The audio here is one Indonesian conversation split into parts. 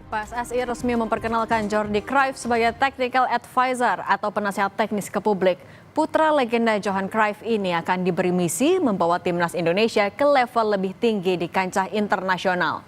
PSSI resmi memperkenalkan Jordi Cruyff sebagai Technical Advisor atau penasihat teknis ke publik. Putra legenda Johan Cruyff ini akan diberi misi membawa timnas Indonesia ke level lebih tinggi di kancah internasional.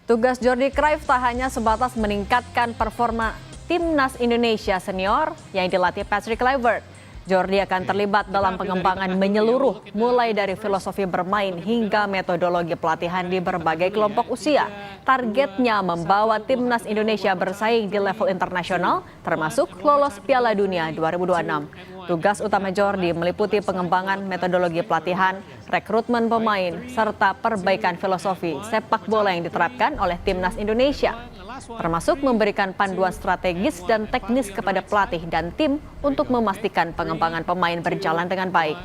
Tugas Jordi Cruyff tak hanya sebatas meningkatkan performa timnas Indonesia senior yang dilatih Patrick Kluivert. Jordi akan terlibat dalam pengembangan menyeluruh, mulai dari filosofi bermain hingga metodologi pelatihan di berbagai kelompok usia. Targetnya membawa timnas Indonesia bersaing di level internasional, termasuk lolos Piala Dunia 2026. Tugas utama Jordi meliputi pengembangan metodologi pelatihan, rekrutmen pemain, serta perbaikan filosofi sepak bola yang diterapkan oleh timnas Indonesia, termasuk memberikan panduan strategis dan teknis kepada pelatih dan tim untuk memastikan pengembangan pemain berjalan dengan baik.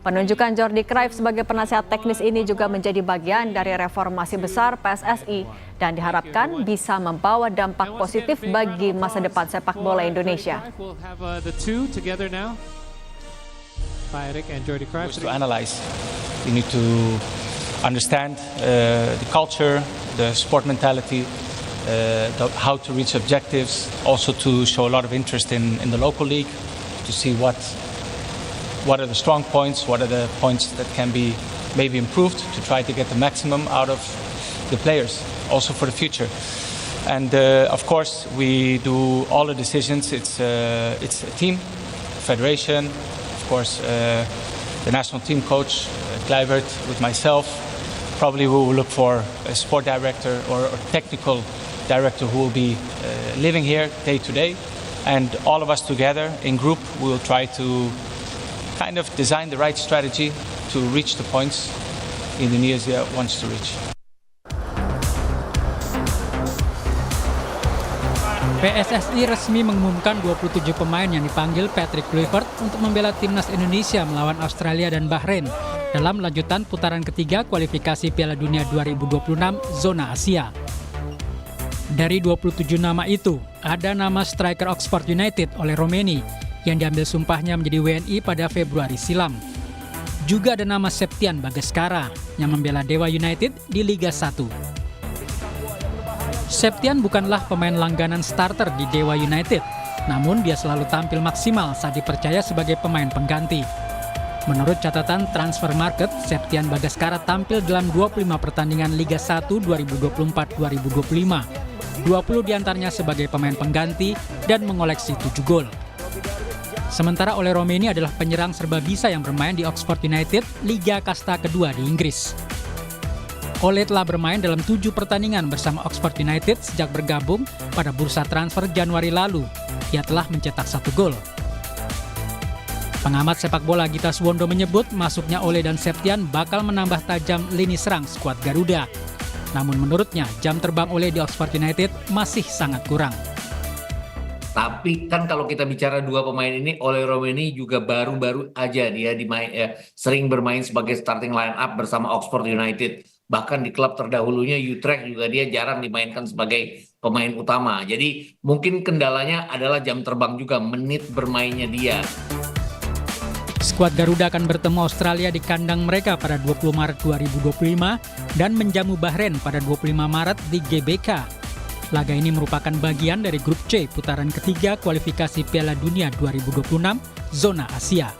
Penunjukan Jordi Cruyff sebagai penasihat teknis ini juga menjadi bagian dari reformasi besar PSSI dan diharapkan bisa membawa dampak positif bagi masa depan sepak bola Indonesia. To analyze, you need to understand the culture, the sport mentality, how to reach objectives, also to show a lot of interest in the local league, to see what are the strong points, what are the points that can be maybe improved to try to get the maximum out of the players, also for the future. And of course, we do all the decisions. It's a team, federation, of course, the national team coach, Kluivert, with myself. Probably we will look for a sport director or technical director who will be living here day to day, and all of us together in group we will try to kind of design the right strategy to reach the points Indonesia wants to reach. PSSI resmi mengumumkan 27 pemain yang dipanggil Patrick Kluivert untuk membela timnas Indonesia melawan Australia dan Bahrain dalam lanjutan putaran ketiga kualifikasi Piala Dunia 2026 zona Asia. Dari 27 nama itu, ada nama striker Oxford United oleh Romeni yang diambil sumpahnya menjadi WNI pada Februari silam. Juga ada nama Septian Bagaskara yang membela Dewa United di Liga 1. Septian bukanlah pemain langganan starter di Dewa United, namun dia selalu tampil maksimal saat dipercaya sebagai pemain pengganti. Menurut catatan Transfer Market, Septian Bagaskara tampil dalam 25 pertandingan Liga 1 2024-2025. 20 diantaranya sebagai pemain pengganti dan mengoleksi 7 gol. Sementara Ole Romeni adalah penyerang serba bisa yang bermain di Oxford United, Liga Kasta kedua di Inggris. Ole telah bermain dalam 7 pertandingan bersama Oxford United sejak bergabung pada bursa transfer Januari lalu. Ia telah mencetak 1 gol. Pengamat sepak bola Gita Suwondo menyebut masuknya Ole dan Septian bakal menambah tajam lini serang skuad Garuda. Namun menurutnya jam terbang Ole di Oxford United masih sangat kurang. Tapi kan kalau kita bicara dua pemain ini, Ole Romeni juga baru-baru aja dia sering bermain sebagai starting line up bersama Oxford United. Bahkan di klub terdahulunya Utrecht juga dia jarang dimainkan sebagai pemain utama. Jadi mungkin kendalanya adalah jam terbang juga, menit bermainnya dia. Skuad Garuda akan bertemu Australia di kandang mereka pada 20 Maret 2025 dan menjamu Bahrain pada 25 Maret di GBK. Laga ini merupakan bagian dari grup C putaran ketiga kualifikasi Piala Dunia 2026 zona Asia.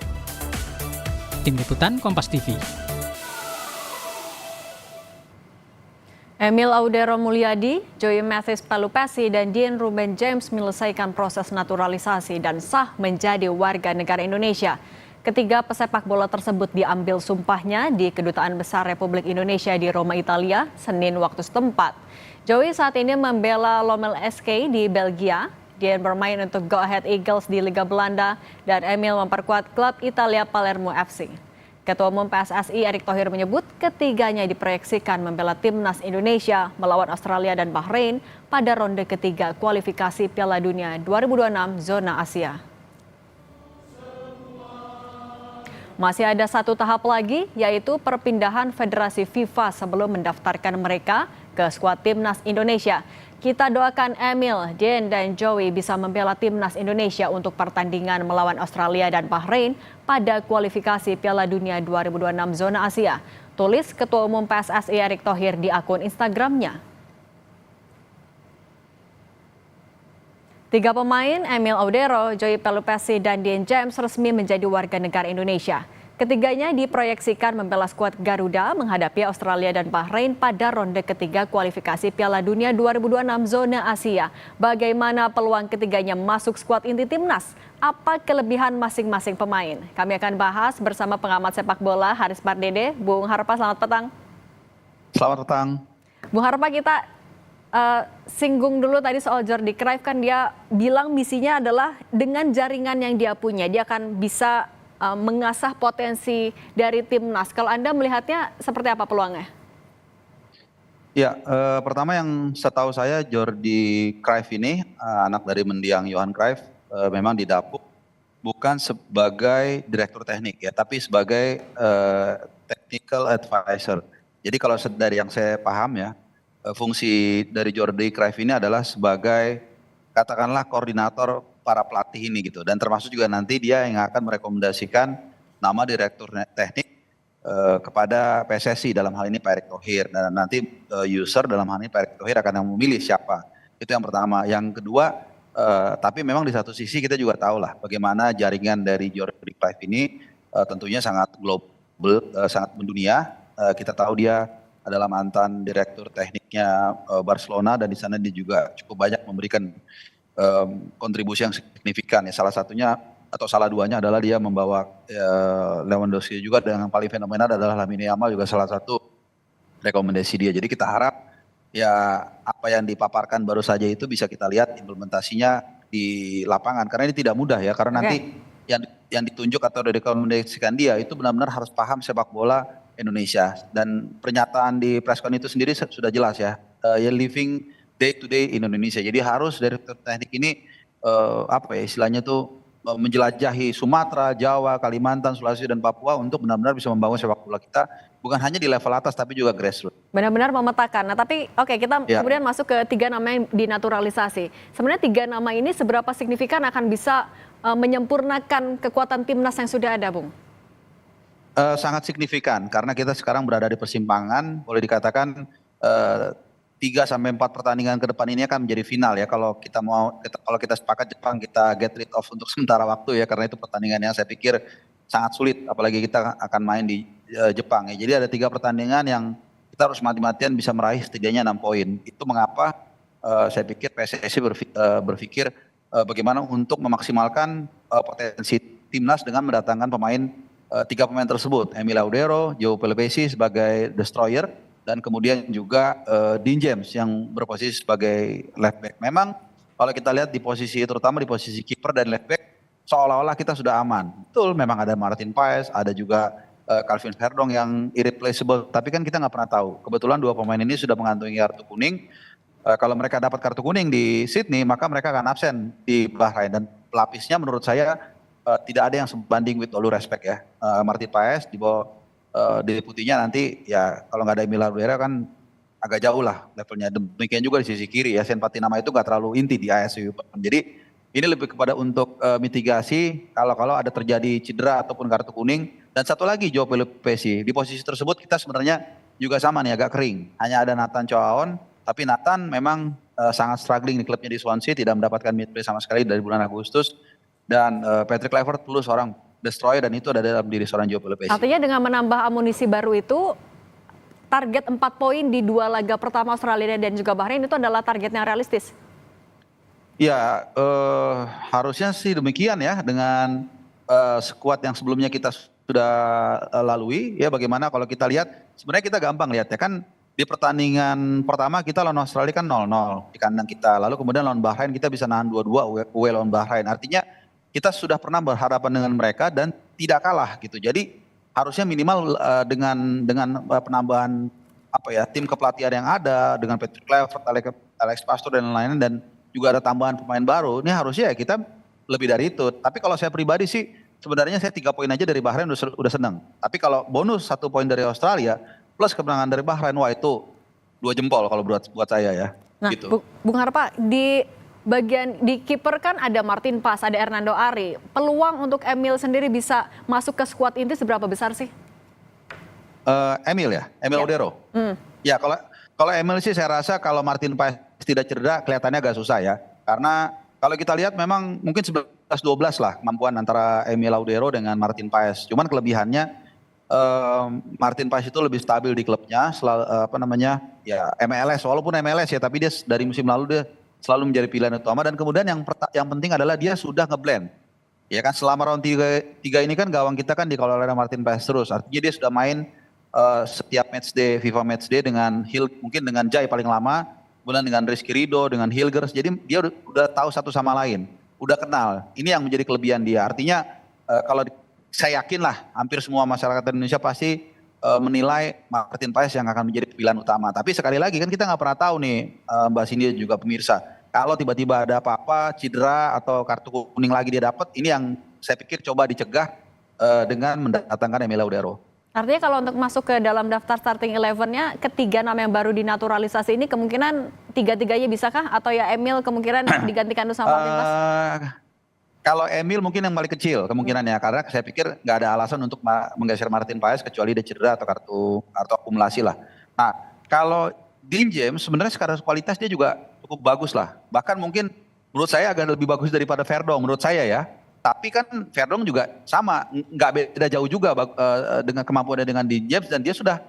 Tim Liputan Kompas TV. Emil Audero Mulyadi, Joey Mathis Pelupesi, dan Dean Ruben James menyelesaikan proses naturalisasi dan sah menjadi warga negara Indonesia. Ketiga pesepak bola tersebut diambil sumpahnya di Kedutaan Besar Republik Indonesia di Roma, Italia, Senin waktu setempat. Joey saat ini membela Lommel SK di Belgia. Dia bermain untuk Go Ahead Eagles di Liga Belanda dan Emil memperkuat klub Italia Palermo FC. Ketua Umum PSSI Erick Thohir menyebut ketiganya diproyeksikan membela timnas Indonesia melawan Australia dan Bahrain pada ronde ketiga kualifikasi Piala Dunia 2026 zona Asia. Masih ada satu tahap lagi, yaitu perpindahan Federasi FIFA sebelum mendaftarkan mereka ke skuad timnas Indonesia. Kita doakan Emil, Dean, dan Joey bisa membela timnas Indonesia untuk pertandingan melawan Australia dan Bahrain pada kualifikasi Piala Dunia 2026 zona Asia. Tulis Ketua Umum PSSI Erick Thohir di akun Instagramnya. Tiga pemain, Emil Audero, Joey Pelupesi, dan Dean James resmi menjadi warga negara Indonesia. Ketiganya diproyeksikan membela skuad Garuda menghadapi Australia dan Bahrain pada ronde ketiga kualifikasi Piala Dunia 2026 zona Asia. Bagaimana peluang ketiganya masuk skuad inti timnas? Apa kelebihan masing-masing pemain? Kami akan bahas bersama pengamat sepak bola Haris Pardede. Bung Harpa, selamat petang. Selamat petang. Bung Harpa, kita singgung dulu tadi soal Jordi Cruyff, kan dia bilang misinya adalah dengan jaringan yang dia punya, dia akan bisa mengasah potensi dari timnas. Kalau Anda melihatnya seperti apa peluangnya? Ya, pertama yang setahu saya Jordi Cruyff ini anak dari mendiang Johan Cruyff, memang didapuk bukan sebagai direktur teknik ya, tapi sebagai technical advisor. Jadi kalau dari yang saya paham ya, fungsi dari Jordi Cruyff ini adalah sebagai katakanlah koordinator para pelatih ini gitu, dan termasuk juga nanti dia yang akan merekomendasikan nama direktur teknik kepada PSSI, dalam hal ini Pak Erick Thohir, dan nanti user dalam hal ini Pak Erick Thohir akan yang memilih siapa. Itu yang pertama. Yang kedua, tapi memang di satu sisi kita juga tahu lah bagaimana jaringan dari Jordi Cruyff ini tentunya sangat global, sangat mendunia. Kita tahu dia adalah mantan direktur tekniknya Barcelona, dan di sana dia juga cukup banyak memberikan kontribusi yang signifikan ya. Salah satunya atau salah duanya adalah dia membawa Lewandowski juga, dan yang paling fenomenal adalah Lamine Yamal juga salah satu rekomendasi dia. Jadi kita harap ya apa yang dipaparkan baru saja itu bisa kita lihat implementasinya di lapangan, karena ini tidak mudah ya, karena nanti yang ditunjuk atau direkomendasikan dia itu benar-benar harus paham sepak bola Indonesia, dan pernyataan di preskon itu sendiri sudah jelas ya, ya living day to day in Indonesia. Jadi harus direktur teknik ini apa ya istilahnya tuh menjelajahi Sumatera, Jawa, Kalimantan, Sulawesi, dan Papua untuk benar-benar bisa membangun sepak bola kita bukan hanya di level atas tapi juga grassroots. Benar-benar memetakan. Nah tapi oke, kita kemudian masuk ke tiga nama yang dinaturalisasi. Sebenarnya tiga nama ini seberapa signifikan akan bisa menyempurnakan kekuatan timnas yang sudah ada, Bung? Sangat signifikan, karena kita sekarang berada di persimpangan, boleh dikatakan 3-4 pertandingan ke depan ini akan menjadi final ya. Kalau kita sepakat Jepang kita get rid of untuk sementara waktu ya, karena itu pertandingan yang saya pikir sangat sulit, apalagi kita akan main di Jepang ya. Jadi ada 3 pertandingan yang kita harus mati-matian bisa meraih setidaknya 6 poin. Itu mengapa saya pikir PSSI berpikir bagaimana untuk memaksimalkan potensi timnas dengan mendatangkan pemain 3 pemain tersebut, Emil Audero, Joey Pelupesi sebagai destroyer, dan kemudian juga Dean James yang berposisi sebagai left back. Memang kalau kita lihat di posisi, terutama di posisi kiper dan left back, seolah-olah kita sudah aman. Betul, memang ada Martin Paes, ada juga Calvin Verdong yang irreplaceable, tapi kan kita nggak pernah tahu. Kebetulan 2 pemain ini sudah mengantongi kartu kuning. Kalau mereka dapat kartu kuning di Sydney, maka mereka akan absen di Bahrain, dan pelapisnya menurut saya tidak ada yang sebanding with all due respect ya. Martin Paes di bawah deputinya nanti ya, kalau nggak ada Emil Audero kan agak jauh lah levelnya. Demikian juga di sisi kiri ya, Sen Patinama itu nggak terlalu inti di ASU. Jadi ini lebih kepada untuk mitigasi kalau ada terjadi cedera ataupun kartu kuning. Dan satu lagi Joey Pelupesi, di posisi tersebut kita sebenarnya juga sama nih, agak kering. Hanya ada Nathan Choaon, tapi Nathan memang sangat struggling di klubnya di Swansea, tidak mendapatkan minute sama sekali dari bulan Agustus. Dan Patrick Kluivert perlu seorang destroyer, dan itu ada dalam diri seorang Joey Pelupesi. Artinya dengan menambah amunisi baru itu, target 4 poin di 2 laga pertama Australia dan juga Bahrain itu adalah target yang realistis? Ya harusnya sih demikian ya, dengan skuad yang sebelumnya kita sudah lalui ya. Bagaimana kalau kita lihat, sebenarnya kita gampang lihat ya kan, di pertandingan pertama kita lawan Australia kan 0-0 di kandang kita, lalu kemudian lawan Bahrain kita bisa nahan 2-2 away lawan Bahrain. Artinya kita sudah pernah berhadapan dengan mereka dan tidak kalah gitu. Jadi harusnya minimal dengan penambahan tim kepelatihan yang ada dengan Patrick Kluivert, Alex Pastor dan lain-lain, dan juga ada tambahan pemain baru. Ini harusnya ya kita lebih dari itu. Tapi kalau saya pribadi sih sebenarnya saya 3 poin aja dari Bahrain udah senang. Tapi kalau bonus 1 poin dari Australia plus kemenangan dari Bahrain, wah itu 2 jempol kalau buat saya ya. Nah, gitu. Bung Harpa, di kiper kan ada Martin Paes, ada Hernando Ari. Peluang untuk Emil sendiri bisa masuk ke skuad inti seberapa besar sih? Emil Audero. Ya kalau Emil sih saya rasa kalau Martin Paes tidak cedera kelihatannya agak susah ya. Karena Kalau kita lihat memang mungkin 11-12 lah kemampuan antara Emil Laudero dengan Martin Paes. Cuman kelebihannya Martin Paes itu lebih stabil di klubnya, ya MLS, walaupun MLS ya, tapi dia dari musim lalu dia selalu menjadi pilihan utama. Dan kemudian yang penting adalah dia sudah ngeblend. Ya kan selama round 3 ini kan gawang kita kan dikelola oleh Martin Paes terus. Artinya dia sudah main setiap matchday, FIFA matchday dengan mungkin dengan Jai paling lama. Kemudian dengan Rizky Ridho, dengan Hilgers, jadi dia udah tahu satu sama lain, udah kenal. Ini yang menjadi kelebihan dia. Artinya saya yakin lah hampir semua masyarakat Indonesia pasti menilai Martin Paes yang akan menjadi pilihan utama. Tapi sekali lagi kan kita nggak pernah tahu nih Mbak Cindy dan juga pemirsa. Kalau tiba-tiba ada apa-apa, cedera atau kartu kuning lagi dia dapat, ini yang saya pikir coba dicegah dengan mendatangkan Emil Laudero. Artinya kalau untuk masuk ke dalam daftar starting 11-nya, ketiga nama yang baru dinaturalisasi ini kemungkinan tiga-tiganya bisakah? Atau ya Emil kemungkinan digantikan sama Martin Paes? Kalau Emil mungkin yang paling kecil kemungkinannya, karena saya pikir nggak ada alasan untuk menggeser Martin Paes kecuali dia cedera atau kartu akumulasi lah. Nah, kalau Dean James sebenarnya secara kualitas dia juga cukup bagus lah. Bahkan mungkin menurut saya agak lebih bagus daripada Verdong menurut saya ya. Tapi kan Verdong juga sama, nggak beda jauh juga dengan kemampuannya dengan Dean James, dan dia sudah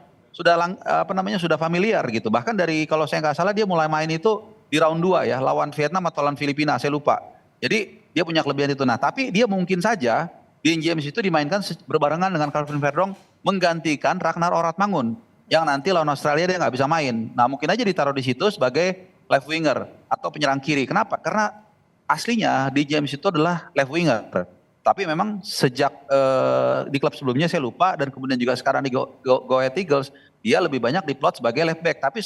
familiar gitu. Bahkan dari kalau saya nggak salah dia mulai main itu di round 2 ya, lawan Vietnam atau lawan Filipina, saya lupa. Jadi dia punya kelebihan itu. Nah, tapi dia mungkin saja Dean James itu dimainkan berbarengan dengan Calvin Verdong menggantikan Ragnar Oratmangun yang nanti lawan Australia dia nggak bisa main. Nah, mungkin aja ditaruh di situ sebagai left winger atau penyerang kiri. Kenapa? Karena aslinya di James itu adalah left winger, tapi memang sejak di klub sebelumnya saya lupa, dan kemudian juga sekarang di Go Ahead Eagles dia lebih banyak diplot sebagai left back, tapi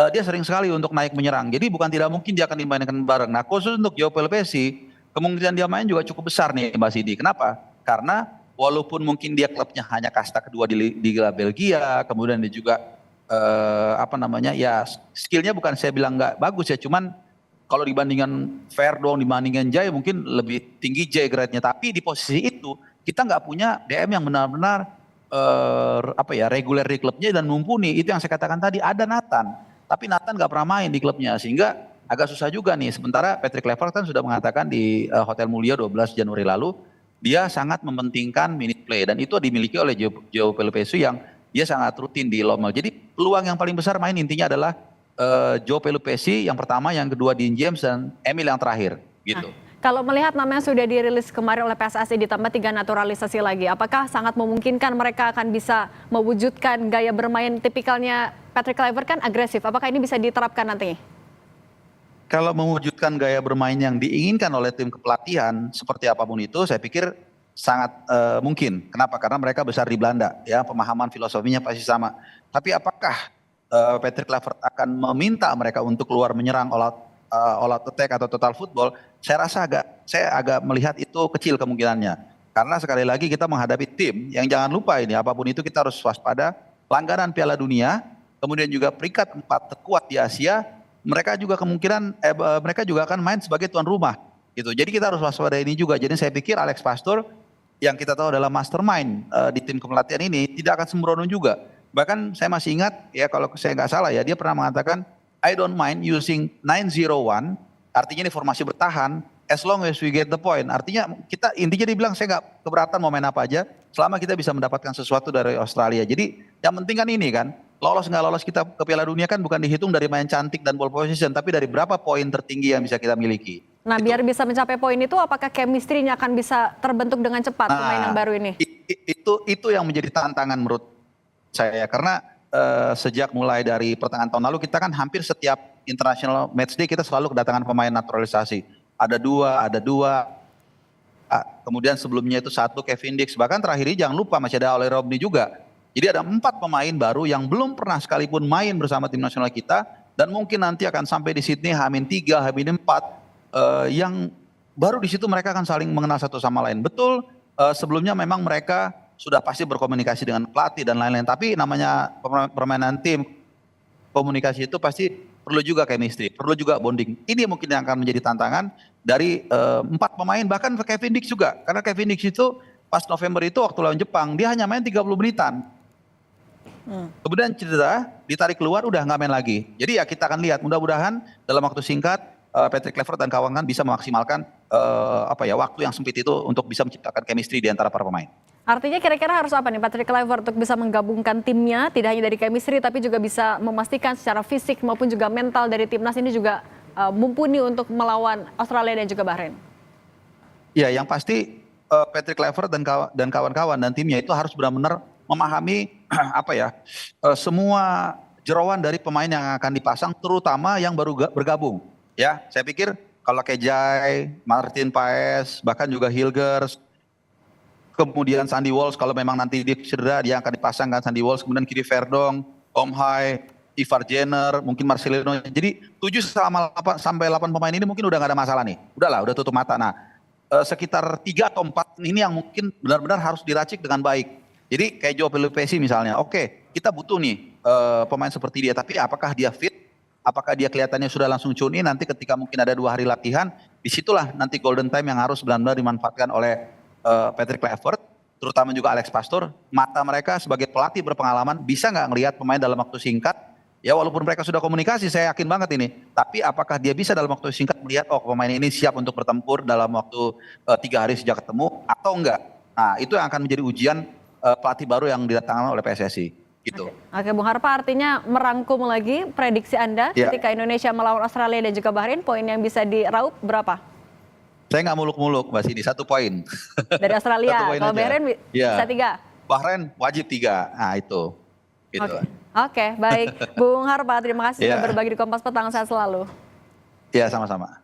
dia sering sekali untuk naik menyerang. Jadi bukan tidak mungkin dia akan dimainkan bareng. Nah, khusus untuk João Pelopessi kemungkinan dia main juga cukup besar nih Mbak Sidi. Kenapa? Karena walaupun mungkin dia klubnya hanya kasta kedua di Liga Belgia, kemudian dia juga ya skillnya bukan saya bilang nggak bagus ya, cuman kalau dibandingkan Verdong, dibandingkan Jai mungkin lebih tinggi Jai grade-nya. Tapi di posisi itu kita nggak punya DM yang benar-benar reguler di klubnya dan mumpuni. Itu yang saya katakan tadi, ada Nathan. Tapi Nathan nggak pernah main di klubnya sehingga agak susah juga nih. Sementara Patrick Kluivert kan sudah mengatakan di Hotel Mulia 12 Januari lalu, dia sangat mementingkan minute play. Dan itu dimiliki oleh João Pelopessi yang dia sangat rutin di Lommel. Jadi peluang yang paling besar main intinya adalah João Pelopessi yang pertama, yang kedua Dean James, dan Emil yang terakhir gitu. Nah, kalau melihat nama yang sudah dirilis kemarin oleh PSSI ditambah 3 naturalisasi lagi, apakah sangat memungkinkan mereka akan bisa mewujudkan gaya bermain tipikalnya Patrick Kluivert kan agresif? Apakah ini bisa diterapkan nanti? Kalau mewujudkan gaya bermain yang diinginkan oleh tim kepelatihan seperti apapun itu, saya pikir sangat mungkin. Kenapa? Karena mereka besar di Belanda, ya, pemahaman filosofinya pasti sama. Tapi apakah Patrick Kluivert akan meminta mereka untuk keluar menyerang all out attack atau total football? Saya agak melihat itu kecil kemungkinannya. Karena sekali lagi kita menghadapi tim yang, jangan lupa ini, apapun itu kita harus waspada, langganan Piala Dunia, kemudian juga peringkat 4 terkuat di Asia, mereka juga mereka juga akan main sebagai tuan rumah gitu. Jadi kita harus waspada ini juga. Jadi saya pikir Alex Pastoor yang kita tahu adalah mastermind di tim kepelatihan ini tidak akan sembrono juga. Bahkan saya masih ingat ya, kalau saya nggak salah ya, dia pernah mengatakan I don't mind using 901, artinya ini formasi bertahan, as long as we get the point. Artinya intinya dia bilang saya nggak keberatan mau main apa aja selama kita bisa mendapatkan sesuatu dari Australia. Jadi yang penting kan ini kan, lolos nggak lolos kita ke Piala Dunia kan bukan dihitung dari main cantik dan ball position, tapi dari berapa poin tertinggi yang bisa kita miliki. Nah, biar bisa mencapai poin itu, apakah chemistry-nya akan bisa terbentuk dengan cepat pemain yang baru ini? Itu yang menjadi tantangan menurut saya, karena sejak mulai dari pertengahan tahun lalu kita kan hampir setiap international matchday kita selalu kedatangan pemain naturalisasi. Ada dua. Kemudian sebelumnya itu 1 Kevin Dix, bahkan terakhir ini jangan lupa masih ada Oleh Robney juga. Jadi ada 4 pemain baru yang belum pernah sekalipun main bersama tim nasional kita, dan mungkin nanti akan sampai di Sydney H-3, H-4 yang baru di situ mereka akan saling mengenal satu sama lain. Betul, sebelumnya memang mereka sudah pasti berkomunikasi dengan pelatih dan lain-lain, tapi namanya permainan tim, komunikasi itu pasti perlu juga chemistry, perlu juga bonding. Ini mungkin yang akan menjadi tantangan dari 4 pemain, bahkan Kevin Dix juga. Karena Kevin Dix itu pas November itu waktu lawan Jepang, dia hanya main 30 menitan. Kemudian cedera, ditarik keluar, udah nggak main lagi. Jadi ya kita akan lihat, mudah-mudahan dalam waktu singkat Patrick Kluivert dan kawan-kawan bisa memaksimalkan waktu yang sempit itu untuk bisa menciptakan chemistry di antara para pemain. Artinya kira-kira harus apa nih Patrick Kluivert untuk bisa menggabungkan timnya, tidak hanya dari chemistry tapi juga bisa memastikan secara fisik maupun juga mental dari timnas ini juga mumpuni untuk melawan Australia dan juga Bahrain? Ya, yang pasti Patrick Kluivert dan kawan-kawan dan timnya itu harus benar-benar memahami semua jeroan dari pemain yang akan dipasang, terutama yang baru bergabung. Ya, saya pikir kalau Kejai, Martin Paes, bahkan juga Hilgers, kemudian Sandy Walsh kalau memang nanti dia cedera dia akan dipasangkan Sandy Walsh, kemudian kiri Verdong, Om Hai, Ivar Jenner, mungkin Marcelino. Jadi 7 sampai 8 pemain ini mungkin udah gak ada masalah nih. Udah tutup mata. Nah, sekitar 3 atau 4 ini yang mungkin benar-benar harus diracik dengan baik. Jadi kayak Joao Pelupessy misalnya, oke, kita butuh nih pemain seperti dia, tapi apakah dia fit? Apakah dia kelihatannya sudah langsung tune in, nanti ketika mungkin ada 2 hari latihan, disitulah nanti golden time yang harus benar-benar dimanfaatkan oleh Patrick Kluivert, terutama juga Alex Pastoor. Mata mereka sebagai pelatih berpengalaman bisa nggak ngelihat pemain dalam waktu singkat? Ya walaupun mereka sudah komunikasi, saya yakin banget ini. Tapi apakah dia bisa dalam waktu singkat melihat, pemain ini siap untuk bertempur dalam waktu 3 hari sejak ketemu atau enggak? Nah itu yang akan menjadi ujian pelatih baru yang didatangkan oleh PSSI. Gitu. Oke, Bung Harpa, artinya merangkum lagi prediksi Anda ketika Indonesia melawan Australia dan juga Bahrain, poin yang bisa diraup berapa? Saya nggak muluk-muluk Mbak Sidi, 1 poin. Dari Australia, kalau Bahrain bisa 3? Bahrain wajib 3, nah itu. Gitu. Oke, baik. Bung Harpa, terima kasih sudah berbagi di Kompas Petang, sehat selalu. Ya, sama-sama.